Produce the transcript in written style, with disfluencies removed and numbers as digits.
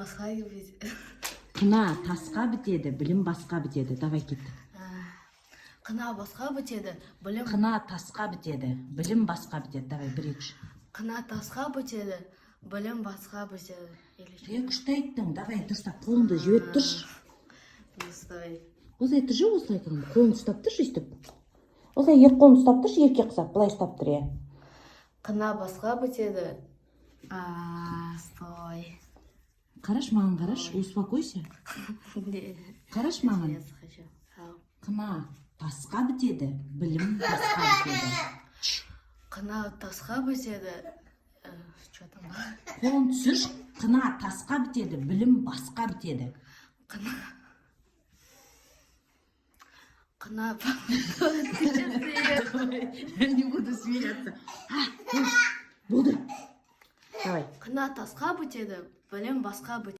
Басқа кетеді. Қына тасқа бітеді, білім басқа бітеді. Давай кеттік. Қына басқа бітеді, білім... Қына тасқа бітеді, білім басқа бітеді. Давай, бір, екі, үш. Қына тасқа бітеді, білім басқа бітеді. Екі, үшті айттың. Давай, дұрыстап, қолыңды жіберіп тұршы. Осылай. Осылай тұршы, осылай кім? Қолыңды ұстап тұршы, өйстіп. Осылай екі қолыңды ұстап тұршы, еркек қысап, былай ұстап тұр, иә. Қына басқа бітеді. Стой. Қараш, маған қараш, успокойся. Қараш маған. Қына тасқа бітеді, білім басқа бітеді. Қына тасқа бітеді. Что там? Қолын түсірші. Қына тасқа бітеді, білім басқа бітеді. Қына Не буду смеяться. Болды. Давай. Қына тасқа бітеді, білім басқа бітеді.